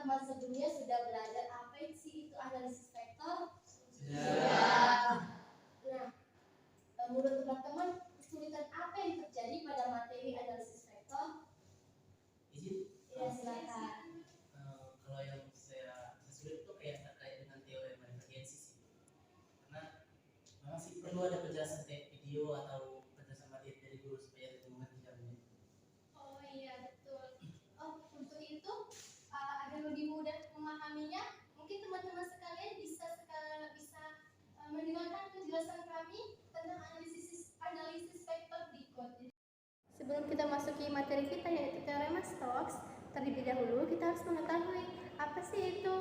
teman-teman sebelumnya sudah belajar apa sih itu analisis vektor? Sudah. Nah, menurut teman-teman kesulitan apa yang terjadi pada materi analisis vektor? Ya, silakan. Kalau yang saya sulit itu kayak terkait dengan teorema divergensi sih. Karena memang sih perlu ada penjelasan kayak video atau penjelasan materi dari guru supaya lebih mengerti jawabannya. Oh iya betul. Oh untuk itu agar lebih mudah memahaminya, mungkin teman-teman sekalian bisa mendengarkan penjelasan kami tentang analisis vektor berikut. Sebelum kita masuki materi kita yaitu teorema Stokes, terlebih dahulu kita harus mengetahui apa sih itu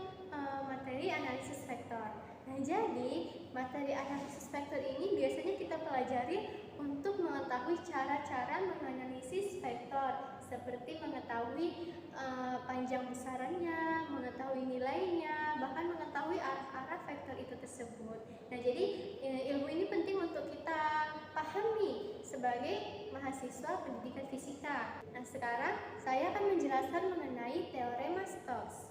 materi analisis vektor. Nah, jadi materi analisis vektor ini biasanya kita pelajari untuk mengetahui cara-cara menganalisis vektor, seperti mengetahui panjang besarannya, mengetahui nilainya, bahkan mengetahui arah-arah vektor itu tersebut. Nah, jadi ilmu ini penting untuk kita pahami sebagai mahasiswa pendidikan fisika. Nah, sekarang saya akan menjelaskan mengenai teorema Stokes.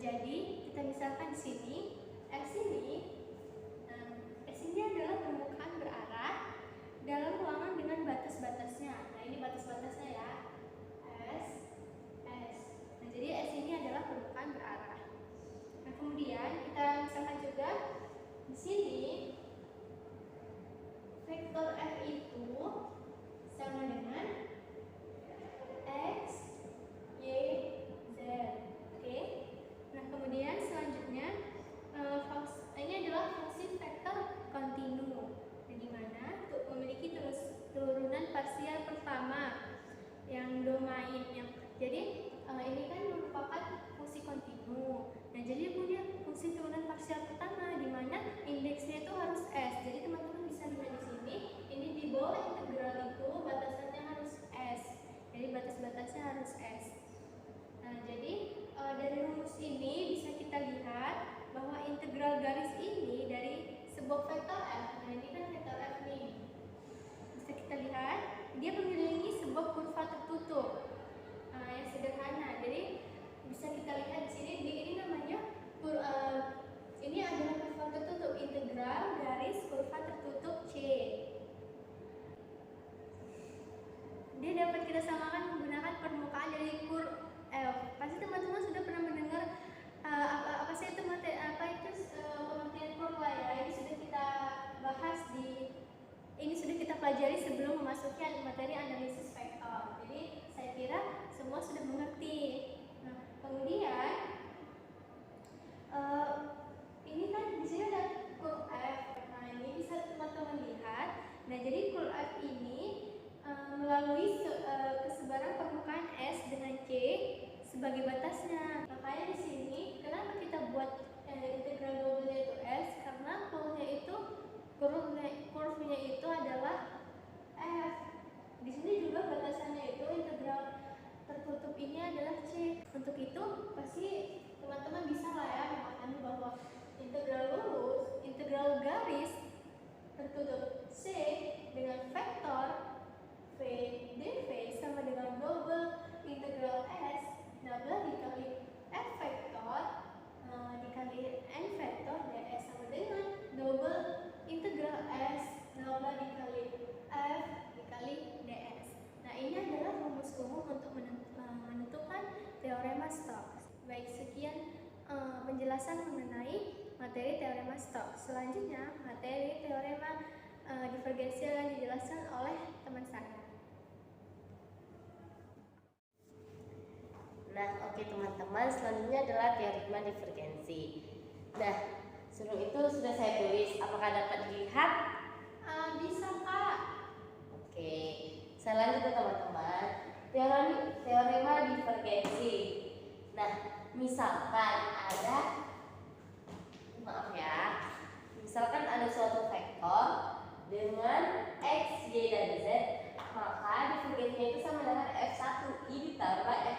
Jadi kita misalkan di sini X ini adalah permukaan berarah dalam ruangan dengan batas-batasnya. Nah, ini batas-batasnya ya. S. Nah, jadi S ini adalah permukaan berarah. Nah, kemudian kita misalkan juga di sini vektor F itu sama dengan X, Y, Z. Oke. Nah, kemudian selanjutnya ini adalah fungsi vektor kontinu, di mana memiliki turunan parsial pertama yang domain. Jadi ini kan merupakan fungsi kontinu. Nah, jadi punya fungsi turunan parsial pertama di mana indeksnya itu harus S. Jadi teman-teman bisa lihat di sini, ini di bawah integral itu batasannya harus S. Jadi batas-batasnya harus S. Nah, jadi dari rumus ini bisa kita lihat bahwa integral garis ini dari sebuah vektor F. Nah, ini kan vektor F nih. Bisa kita lihat dia mengelilingi sebuah kurva tertutup. Yang sederhana. Jadi bisa kita lihat di sini ini namanya ini adalah kurva tertutup, integral garis kurva tertutup C. Dia dapat kita samakan menggunakan permukaan dari kurva F. Pasti teman-teman sudah pernah mendengar apa sih itu pengertian kurva ya. Ini sudah kita bahas ini sudah kita pelajari sebelum memasuki materi analisis vektor. Jadi saya kira semua sudah mengerti. Nah, kemudian ini kan di sini ada kurva F. Nah, ini bisa teman-teman lihat. Nah, jadi kurva F ini melalui kesebaran permukaan S dengan C sebagai batasnya. Makanya di sini kenapa kita buat integral double-nya itu S? Karena kurvanya itu adalah F. Di sini juga batasannya itu integral tertutup ini adalah C. Untuk itu pasti teman-teman bisa lah ya memahami bahwa integral garis tertutup C dengan vektor V dV sama dengan double integral S double dikali F vektor dikali N vektor ds sama dengan double integral S double dikali F dikali ds. Nah, ini adalah rumus umum untuk menentukan teorema Stokes. Baik, sekian penjelasan mengenai materi teorema Stokes. Selanjutnya materi teorema divergensi yang dijelaskan oleh teman saya. Nah, oke teman-teman, selanjutnya adalah teorema divergensi. Nah, sebelum itu sudah saya tulis. Apakah dapat dilihat? Bisa, Kak. Oke, saya lanjut teman-teman. Teorema divergensi. Nah, misalkan ada suatu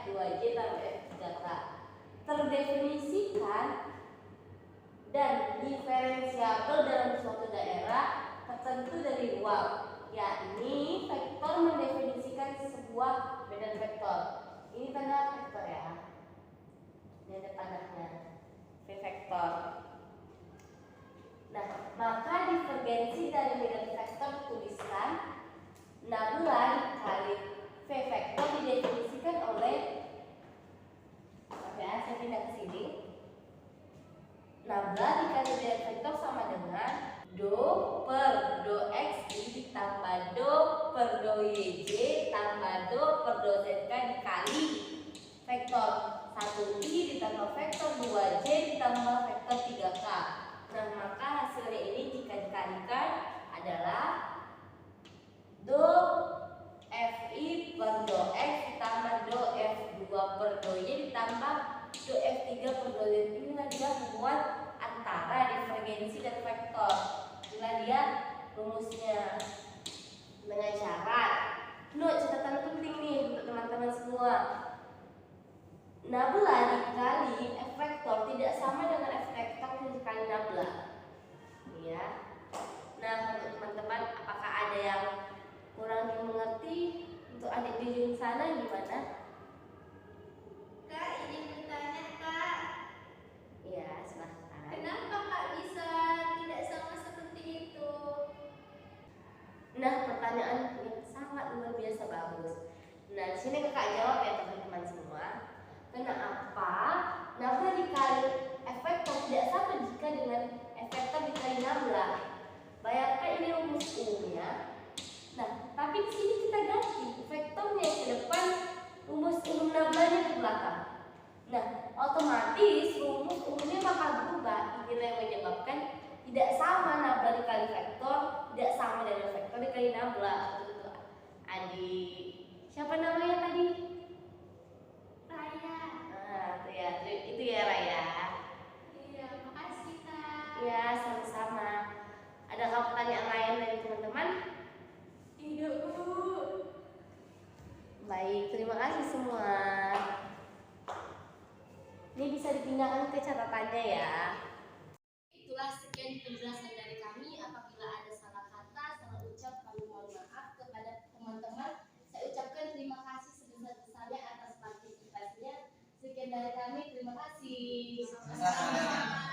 F2J tambah F3K terdefinisikan dan diferensiabel dalam suatu daerah tertentu dari ruang, yakni vektor mendefinisikan sebuah medan vektor. Ini tanda vektor ya. Ini ada panahnya, V vektor. Nah, maka divergensi dari medan vektor dituliskan nabla dikali V vektor didefinisikan oleh, ya, saya pindah ke sini. Nabla dikali medan vektor sama dengan do per do x ditambah do per do yj tambah do per do zk dikali vektor 1i ditambah vektor 2j ditambah vektor 3k. Nah, maka hasilnya ini jika dikalikan adalah do fi per do x ditambah do f2 per do y ditambah do f3 per do z. Inilah dia hubungan antara divergensi dan vektor. Inilah dia rumusnya dengan syarat. Catatan penting nih untuk teman-teman semua. Nabla dikali f vektor tidak sama dengan f vektor dikali nabla. Ya. Nah, untuk teman-teman, apakah ada yang kurang dimengerti? Untuk adik di ujung sana gimana? Kak, izin bertanya, Kak. Ya, silahkan. Kenapa Kak bisa tidak sama seperti itu? Nah, pertanyaan yang sangat luar biasa bagus. Nah, di sini kakak jawab ya teman-teman semua. Kenapa nabla dikali f vektor tidak sama jika dengan f vektor dikali nabla? Bayangkan ini rumus umumnya. Nah, tapi di sini kita ganti vektornya ke depan, rumus umum nablanya ke belakang. Nah, otomatis rumus umumnya bakal berubah. Inilah yang menyebabkan tidak sama nabla dikali vektor, tidak sama dengan vektor dikali nabla. Untuk adik, siapa namanya tadi? Raya. Nah, itu ya Raya. Iya, makasih Kak. Ya, sama-sama. Adakah pertanyaan lain dari teman-teman? Tidak, Bu. Baik, terima kasih semua. Ini bisa dipindahkan ke catatannya ya. Itulah sekian penjelasan dari kami. Apabila ada salah kata, salah ucap, kami mohon maaf kepada teman-teman. Saya ucapkan terima kasih sebesar-besarnya atas partisipasinya. Sekian dari kami, terima kasih. Sama-sama.